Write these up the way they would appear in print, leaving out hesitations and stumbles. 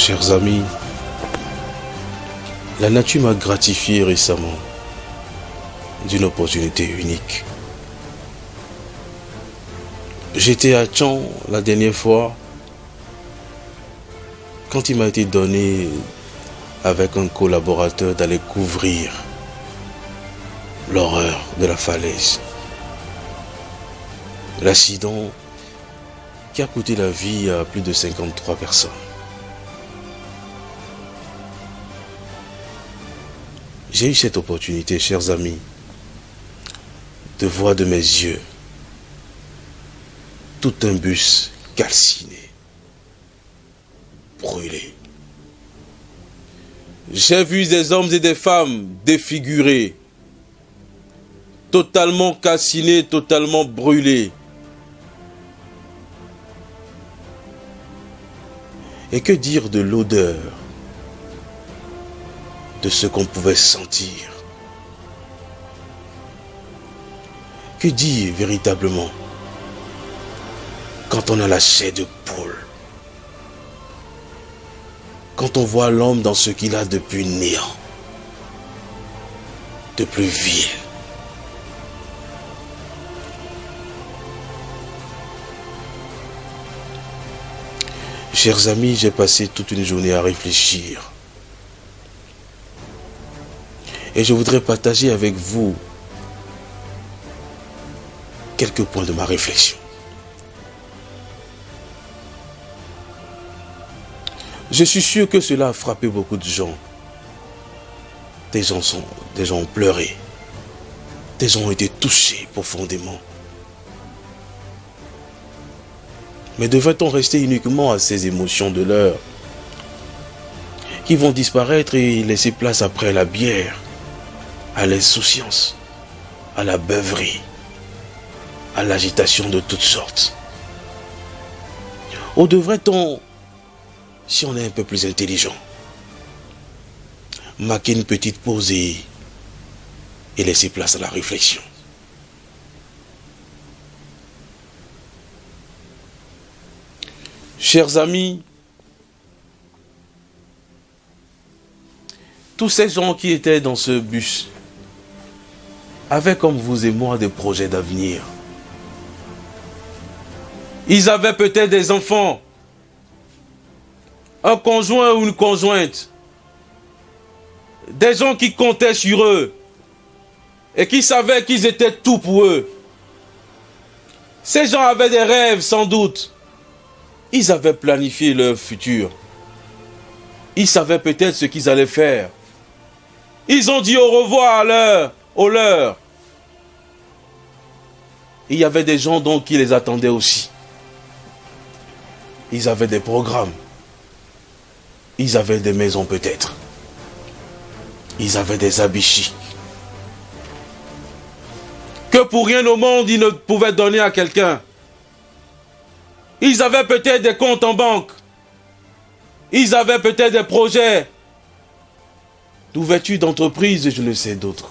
Chers amis, la nature m'a gratifié récemment d'une opportunité unique. J'étais à Tchang la dernière fois quand il m'a été donné avec un collaborateur d'aller couvrir l'horreur de la falaise. L'accident qui a coûté la vie à plus de 53 personnes. J'ai eu cette opportunité, chers amis, de voir de mes yeux tout un bus calciné, brûlé. J'ai vu des hommes et des femmes défigurés, totalement calcinés, totalement brûlés. Et que dire de l'odeur de ce qu'on pouvait sentir? Que dire véritablement quand on a la chair de poule? Quand on voit l'homme dans ce qu'il a de plus néant, de plus vil. Chers amis, j'ai passé toute une journée à réfléchir. Et je voudrais partager avec vous quelques points de ma réflexion. Je suis sûr que cela a frappé beaucoup de gens. Des gens ont pleuré. Des gens ont été touchés profondément. Mais devrait-on rester uniquement à ces émotions de l'heure qui vont disparaître et laisser place après à la bière, à l'insouciance, à la beuverie, à l'agitation de toutes sortes? Ou devrait-on, si on est un peu plus intelligent, marquer une petite pause et laisser place à la réflexion? Chers amis, tous ces gens qui étaient dans ce bus avaient comme vous et moi des projets d'avenir. Ils avaient peut-être des enfants, un conjoint ou une conjointe, des gens qui comptaient sur eux et qui savaient qu'ils étaient tout pour eux. Ces gens avaient des rêves sans doute. Ils avaient planifié leur futur. Ils savaient peut-être ce qu'ils allaient faire. Ils ont dit au revoir aux leurs. Il y avait des gens donc qui les attendaient aussi. Ils avaient des programmes. Ils avaient des maisons peut-être. Ils avaient des habits chics. Que pour rien au monde ils ne pouvaient donner à quelqu'un. Ils avaient peut-être des comptes en banque. Ils avaient peut-être des projets d'ouverture d'entreprise et je ne sais d'autres.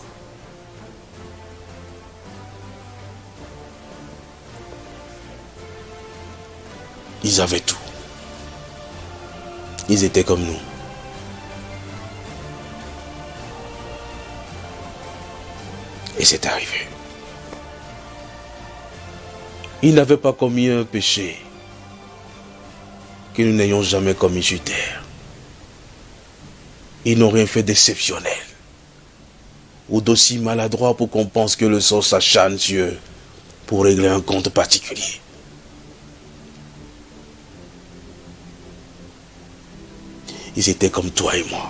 Ils avaient tout. Ils étaient comme nous. Et c'est arrivé. Ils n'avaient pas commis un péché que nous n'ayons jamais commis sur terre. Ils n'ont rien fait d'exceptionnel ou d'aussi maladroit pour qu'on pense que le sort s'acharne sur eux pour régler un compte particulier. Ils étaient comme toi et moi.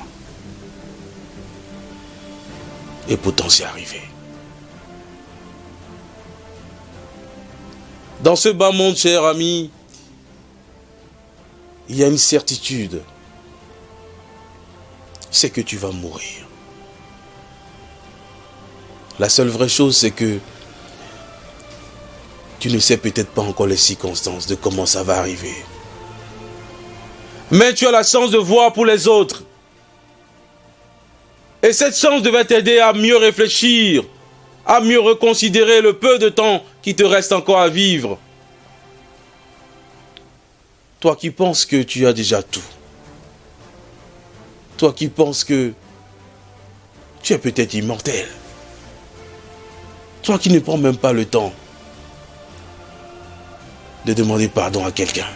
Et pourtant c'est arrivé. Dans ce bas monde, chers amis, il y a une certitude. C'est que tu vas mourir. La seule vraie chose, c'est que tu ne sais peut-être pas encore les circonstances de comment ça va arriver. Mais tu as la chance de voir pour les autres. Et cette chance devait t'aider à mieux réfléchir, à mieux reconsidérer le peu de temps qui te reste encore à vivre. Toi qui penses que tu as déjà tout, Toi qui penses que tu es peut-être immortel. Toi qui ne prends même pas le temps de demander pardon à quelqu'un.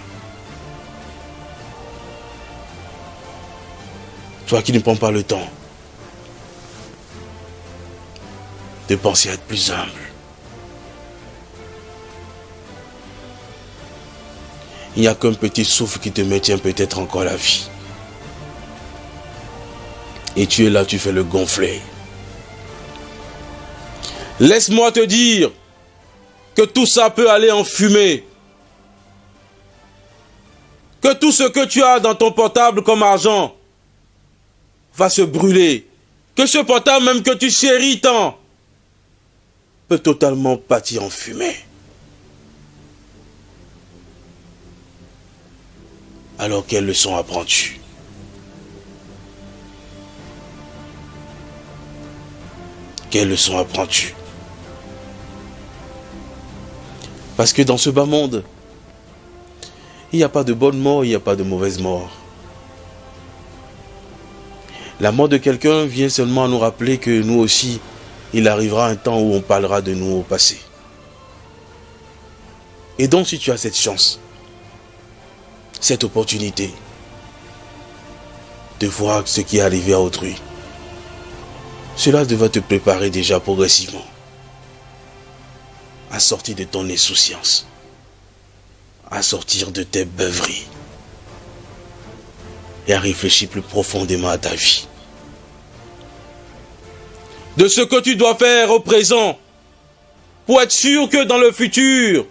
Toi qui ne prends pas le temps de penser à être plus humble. Il n'y a qu'un petit souffle qui te maintient peut-être encore la vie. Et tu es là, tu fais le gonfler. Laisse-moi te dire que tout ça peut aller en fumée. Que tout ce que tu as dans ton portable comme argent va se brûler. Que ce portable même que tu chéris tant peut totalement partir en fumée. Alors quelle leçon apprends-tu? Quelle leçon apprends-tu? Parce que dans ce bas monde, il n'y a pas de bonne mort, il n'y a pas de mauvaise mort. La mort de quelqu'un vient seulement nous rappeler que nous aussi, il arrivera un temps où on parlera de nous au passé. Et donc si tu as cette chance, cette opportunité de voir ce qui est arrivé à autrui, cela devrait te préparer déjà progressivement à sortir de ton insouciance, à sortir de tes beuveries et à réfléchir plus profondément à ta vie. De ce que tu dois faire au présent pour être sûr que dans le futur,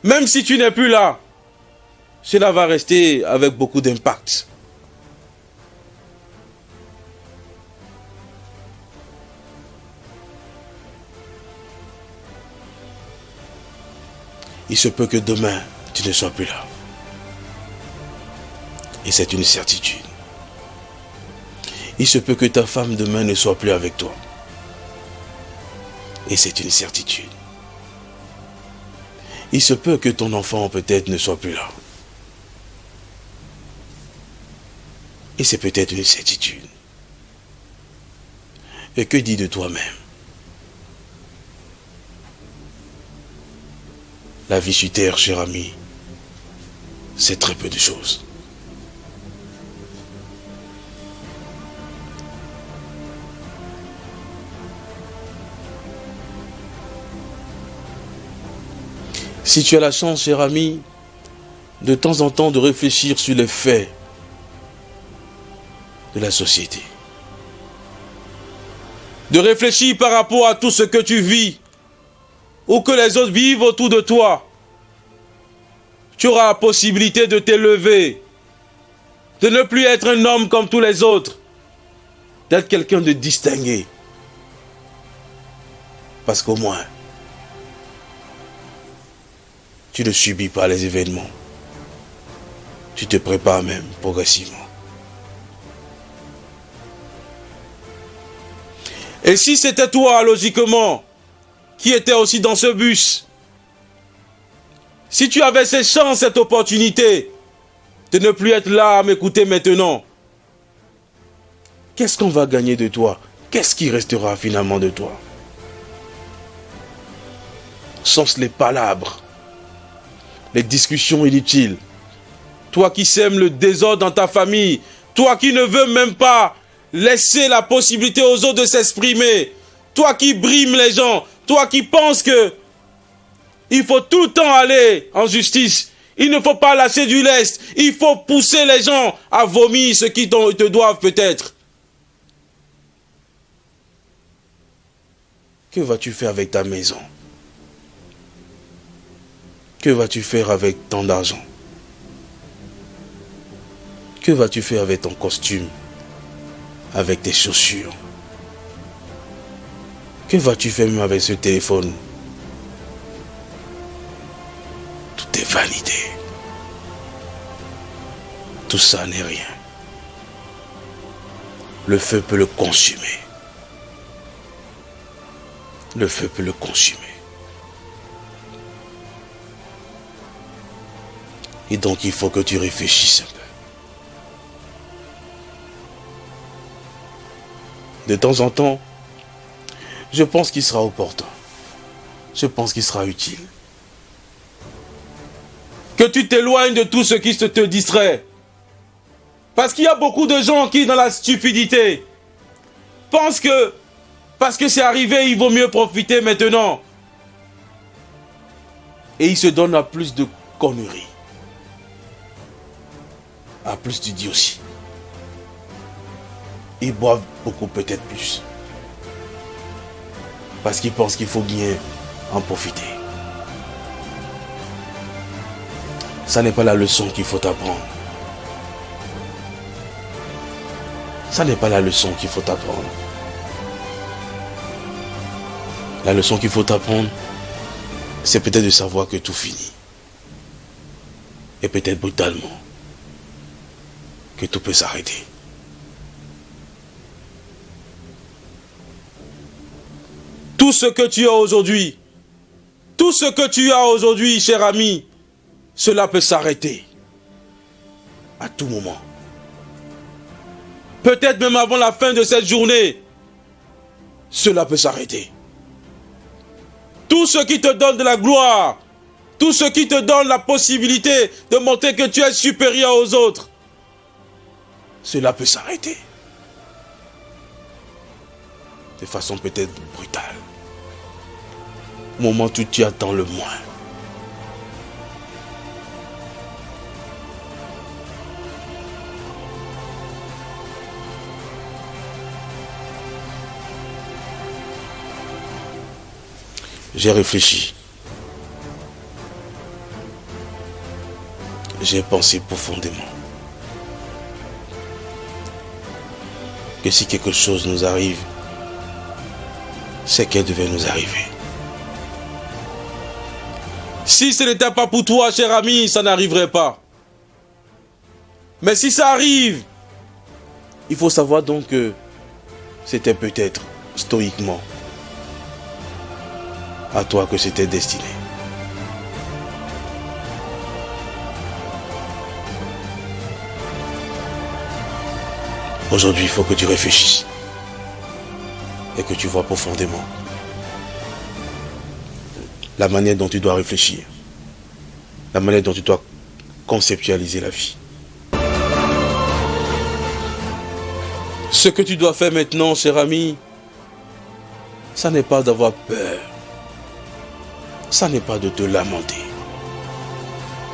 même si tu n'es plus là, cela va rester avec beaucoup d'impact. Il se peut que demain, tu ne sois plus là. Et c'est une certitude. Il se peut que ta femme demain ne soit plus avec toi. Et c'est une certitude. Il se peut que ton enfant peut-être ne soit plus là. Et c'est peut-être une certitude. Et que dis de toi-même? La vie sur terre, cher ami, c'est très peu de choses. Si tu as la chance, cher ami, de temps en temps de réfléchir sur les faits de la société, de réfléchir par rapport à tout ce que tu vis, ou que les autres vivent autour de toi, tu auras la possibilité de t'élever, de ne plus être un homme comme tous les autres, d'être quelqu'un de distingué. Parce qu'au moins, tu ne subis pas les événements. Tu te prépares même progressivement. Et si c'était toi, logiquement, qui étais aussi dans ce bus, si tu avais cette chance, cette opportunité de ne plus être là à m'écouter maintenant, qu'est-ce qu'on va gagner de toi? Qu'est-ce qui restera finalement de toi? Sans les palabres, les discussions inutiles. Toi qui sèmes le désordre dans ta famille, toi qui ne veux même pas laisser la possibilité aux autres de s'exprimer, toi qui brimes les gens, toi qui penses que il faut tout le temps aller en justice, il ne faut pas lâcher du lest, il faut pousser les gens à vomir ce qu'ils te doivent peut-être. Que vas-tu faire avec ta maison? Que vas-tu faire avec tant d'argent? Que vas-tu faire avec ton costume? Avec tes chaussures? Que vas-tu faire même avec ce téléphone? Tout est vanité. Tout ça n'est rien. Le feu peut le consumer. Le feu peut le consumer. Et donc il faut que tu réfléchisses un peu. de temps en temps, je pense qu'il sera opportun. Je pense qu'il sera utile. Que tu t'éloignes de tout ce qui te distrait. Parce qu'il y a beaucoup de gens qui, dans la stupidité, pensent que parce que c'est arrivé, il vaut mieux profiter maintenant. Et ils se donnent à plus de conneries. À plus d'idiotie. Ils boivent beaucoup, peut-être plus. Parce qu'ils pensent qu'il faut bien en profiter. Ça n'est pas la leçon qu'il faut apprendre. Ça n'est pas la leçon qu'il faut apprendre. La leçon qu'il faut apprendre, c'est peut-être de savoir que tout finit. Et peut-être brutalement, que tout peut s'arrêter. Tout ce que tu as aujourd'hui, tout ce que tu as aujourd'hui, cher ami, cela peut s'arrêter à tout moment. Peut-être même avant la fin de cette journée, cela peut s'arrêter. Tout ce qui te donne de la gloire, tout ce qui te donne la possibilité de montrer que tu es supérieur aux autres, cela peut s'arrêter. De façon peut-être brutale. Au moment où tu attends le moins. J'ai réfléchi. J'ai pensé profondément que si quelque chose nous arrive, c'est qu'elle devait nous arriver. Si ce n'était pas pour toi, cher ami, ça n'arriverait pas. Mais si ça arrive, il faut savoir donc que c'était peut-être stoïquement à toi que c'était destiné. Aujourd'hui, il faut que tu réfléchisses et que tu vois profondément la manière dont tu dois réfléchir, la manière dont tu dois conceptualiser la vie. Ce que tu dois faire maintenant, cher ami, ça n'est pas d'avoir peur. Ça n'est pas de te lamenter.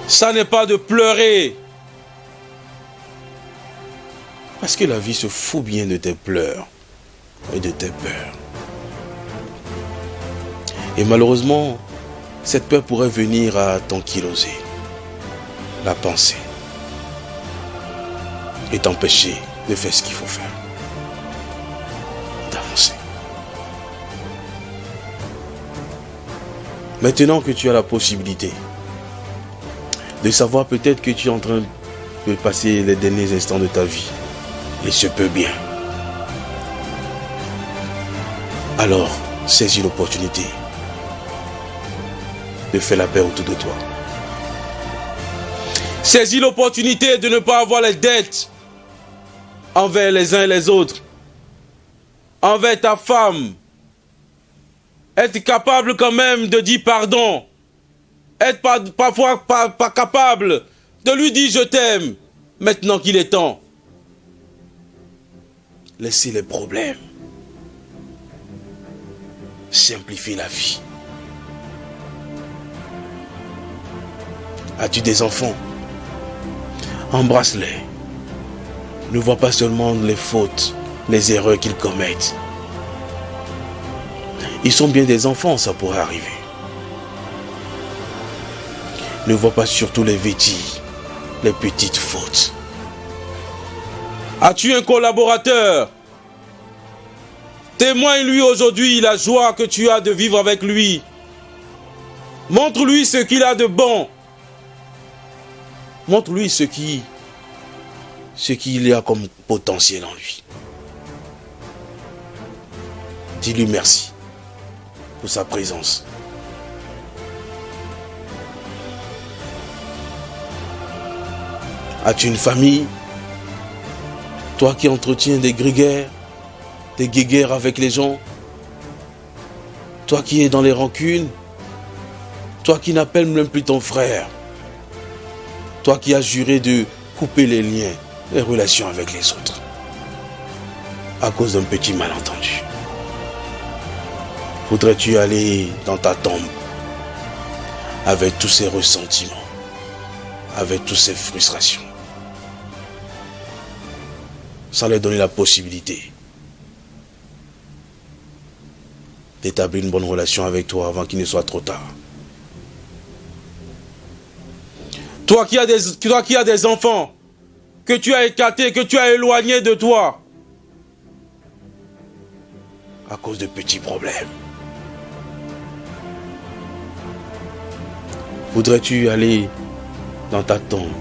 Ça n'est pas de pleurer. Parce que la vie se fout bien de tes pleurs et de tes peurs. Et malheureusement, cette peur pourrait venir à t'ankyloser la pensée et t'empêcher de faire ce qu'il faut faire, d'avancer. Maintenant que tu as la possibilité de savoir peut-être que tu es en train de passer les derniers instants de ta vie, il se peut bien. Alors, saisis l'opportunité de faire la paix autour de toi. Saisis l'opportunité de ne pas avoir les dettes envers les uns et les autres, envers ta femme. Être capable quand même de dire pardon. Être parfois pas capable de lui dire je t'aime, maintenant qu'il est temps. Laissez les problèmes. Simplifiez la vie. As-tu des enfants? Embrasse-les. Ne vois pas seulement les fautes, les erreurs qu'ils commettent. Ils sont bien des enfants, ça pourrait arriver. Ne vois pas surtout les bêtises, les petites fautes. As-tu un collaborateur? Témoigne-lui aujourd'hui la joie que tu as de vivre avec lui. Montre-lui ce qu'il a de bon. Montre-lui ce qu'il y a comme potentiel en lui. Dis-lui merci pour sa présence. As-tu une famille? Toi qui entretiens des grégaires, des guéguerres avec les gens. Toi qui es dans les rancunes. Toi qui n'appelles même plus ton frère. Toi qui as juré de couper les liens, les relations avec les autres. À cause d'un petit malentendu. Voudrais-tu aller dans ta tombe avec tous ces ressentiments, avec toutes ces frustrations, sans leur donner la possibilité d'établir une bonne relation avec toi avant qu'il ne soit trop tard? Toi qui as des enfants que tu as écartés, que tu as éloignés de toi à cause de petits problèmes. Voudrais-tu aller dans ta tombe,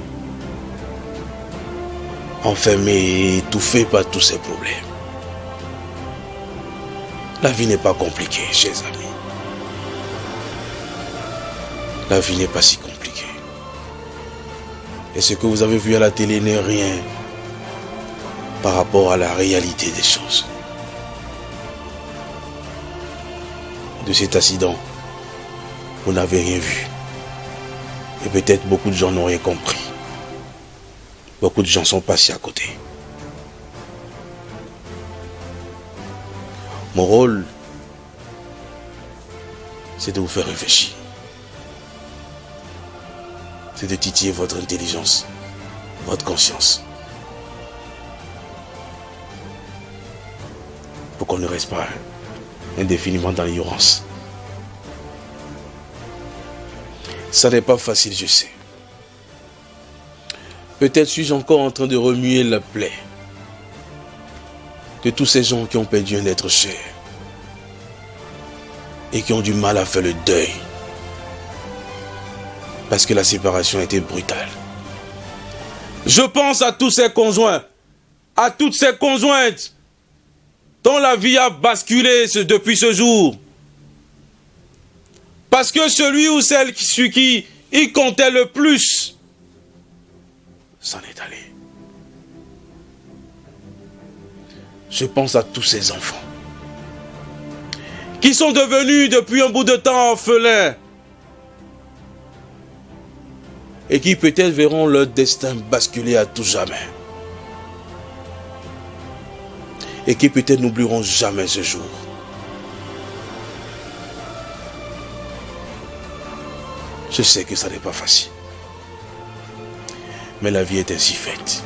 enfermé et étouffé par tous ces problèmes? La vie n'est pas compliquée, chers amis. La vie n'est pas si compliquée. Et ce que vous avez vu à la télé n'est rien par rapport à la réalité des choses. De cet accident, vous n'avez rien vu. Et peut-être beaucoup de gens n'ont rien compris. Beaucoup de gens sont passés à côté. Mon rôle, c'est de vous faire réfléchir. C'est de titiller votre intelligence, votre conscience. Pour qu'on ne reste pas indéfiniment dans l'ignorance. Ça n'est pas facile, je sais. Peut-être suis-je encore en train de remuer la plaie de tous ces gens qui ont perdu un être cher et qui ont du mal à faire le deuil parce que la séparation a été brutale. Je pense à tous ces conjoints, à toutes ces conjointes dont la vie a basculé depuis ce jour. Parce que celui ou celle qui y comptait le plus s'en est allé. Je pense à tous ces enfants qui sont devenus depuis un bout de temps orphelins et qui peut-être verront leur destin basculer à tout jamais. Et qui peut-être n'oublieront jamais ce jour. Je sais que ça n'est pas facile. Mais la vie est ainsi faite.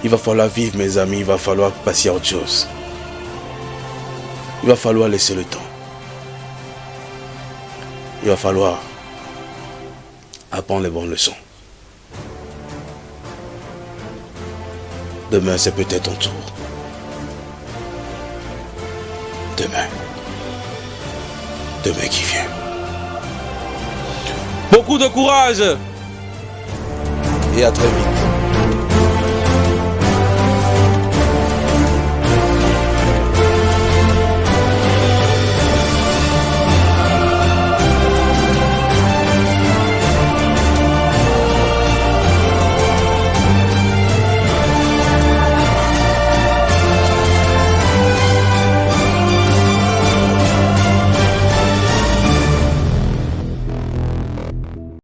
Il va falloir vivre, mes amis, il va falloir passer à autre chose. Il va falloir laisser le temps. Il va falloir apprendre les bonnes leçons. Demain, c'est peut-être ton tour. Demain qui vient. Beaucoup de courage et à très vite.